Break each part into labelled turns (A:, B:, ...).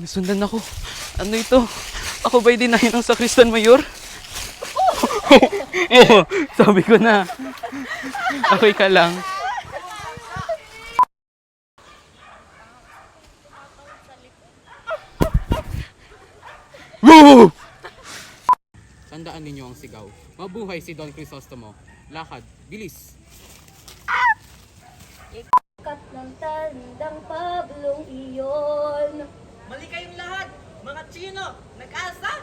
A: Sinusundan ako. Ano ito? Ako ba'y dinahin ng Sakristan Mayor? Oo, sabi ko na. Okay ka lang. Woo! Tandaan ninyo ang sigaw. Mabuhay si Don Crisostomo. Lakad, bilis!
B: Kat ng tandang Pablong iyon.
C: Mali kayong lahat! Mga Chino! Nag-asa!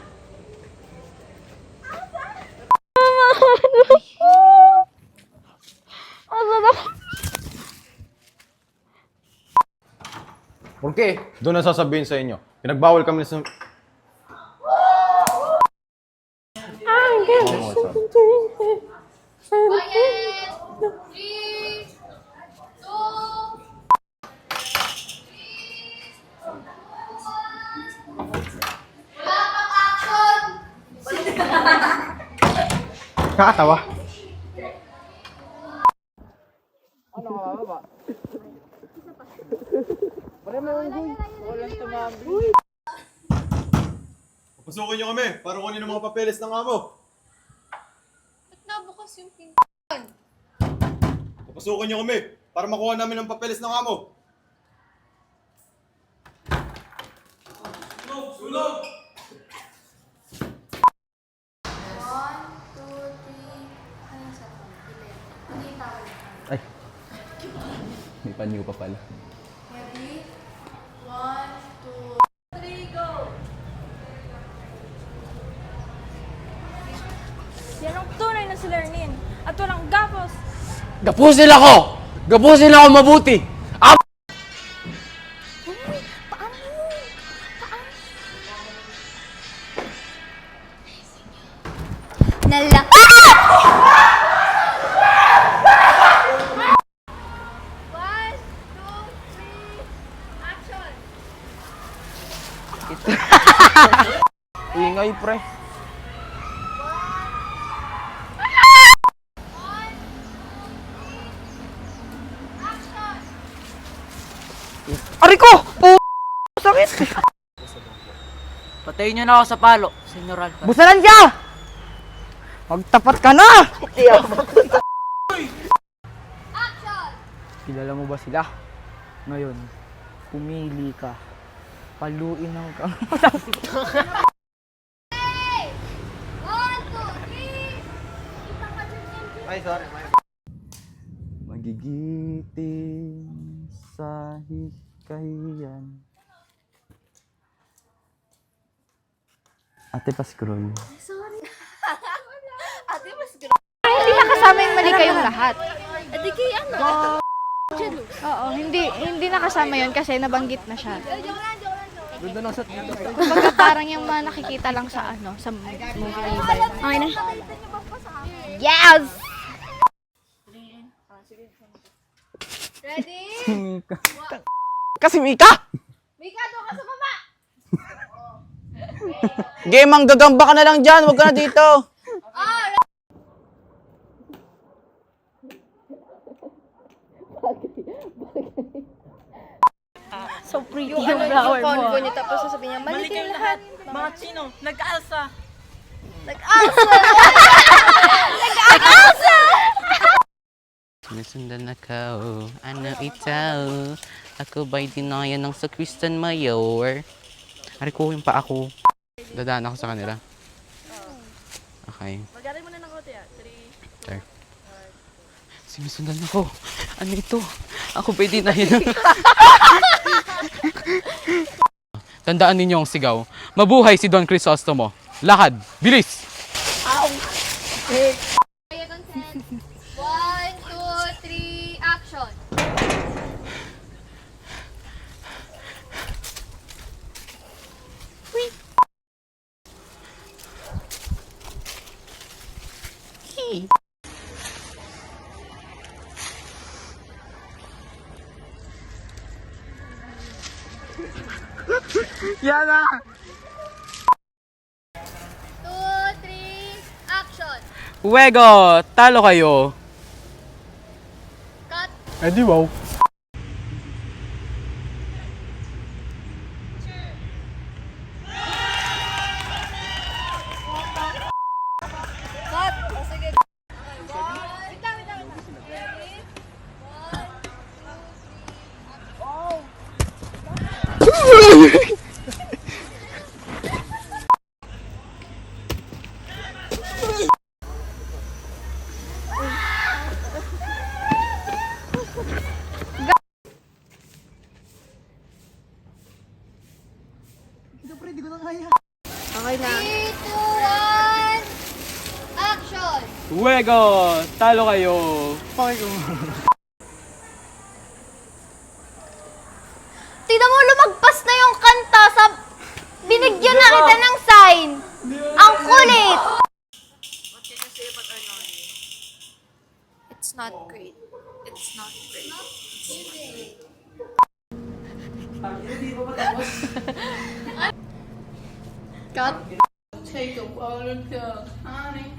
D: Okay, doon na sasabihin sa inyo. Pinagbawal kami sa... Kakatawa. Pasukin niyo kami para kunin ang mga papeles ng amo.
B: Ba't nabukas yung pintuan?
D: Pasukin niyo kami para makuha namin ang papeles ng amo. Sunog! Sunog!
B: 1, 2, 3. Ano sa to? 11. Magkita ko lang.
A: Ay, may panyo pa pala.
B: Ready? 1, 2, 3, go!
E: Yan ang tunay na si Lernin. At walang gapos.
A: Gapusin ako! Gapusin ako mabuti!
B: Nala... One, two, three, action!
A: Ingay, pre. Aray ko! Sakit!
C: Patayin niyo na ako sa palo, Senyor Alpha.
A: Busalan ka! Magtapat ka na!
B: Action!
A: Kilala mo ba sila? Ngayon, pumili ka. Paluin ang ka.
B: 1, 2, 3! Isang ka dyan yan.
D: Ay, sorry.
A: Magigiting sa hikahiyan. Ate, pa-scroll.
B: Ate, mas hindi nakasama yung mali kayong lahat. Adi kay ano?
F: Oo, hindi nakasama yon kasi nabanggit na siya.
A: Ganda ng shot dito.
F: Kumbaga parang yung mga nakikita lang sa sa movie. Okay na? Yes!
B: Ready?
A: Kasi Mika!
B: Mika, doon ka sa baba!
A: Game, ang gagamba ka na lang dyan. Huwag ka na dito.
E: So pretty
B: Yung
E: yung
B: ano
E: flower
B: yung
E: mo.
B: convo niya, tapos sasabihin niya, mali
C: Mali
B: kayong
C: kayong
B: lahat.
C: lahat! Mga Chino! Nag-asa!
A: Sinusundan ako. Ano ito? Ako ba'y dinayan ng Sakristan Mayor? Ari ko yung pa ako. Dadaan ako sa kanila. Okay.
E: Magaling mo na ng kote 3.
A: Sir. Sinusundan ako. Ano ito? Ako ba'y dinayan ng... Tandaan ninyo ang sigaw. Mabuhay si Don Crisostomo. Lakad, bilis!
B: 1, 2, 3, action!
A: Yana!
B: 2, 3, action!
A: Wego! Talo kayo!
B: Cut!
A: Eh di wow.
G: Wego! Talo kayo!
B: Tignan mo, lumagpas na yung kanta sa... Binigyan na kita ng sign. Ang kulit.
F: It's not great. It's not great. Cut.
C: Take a wallet, honey.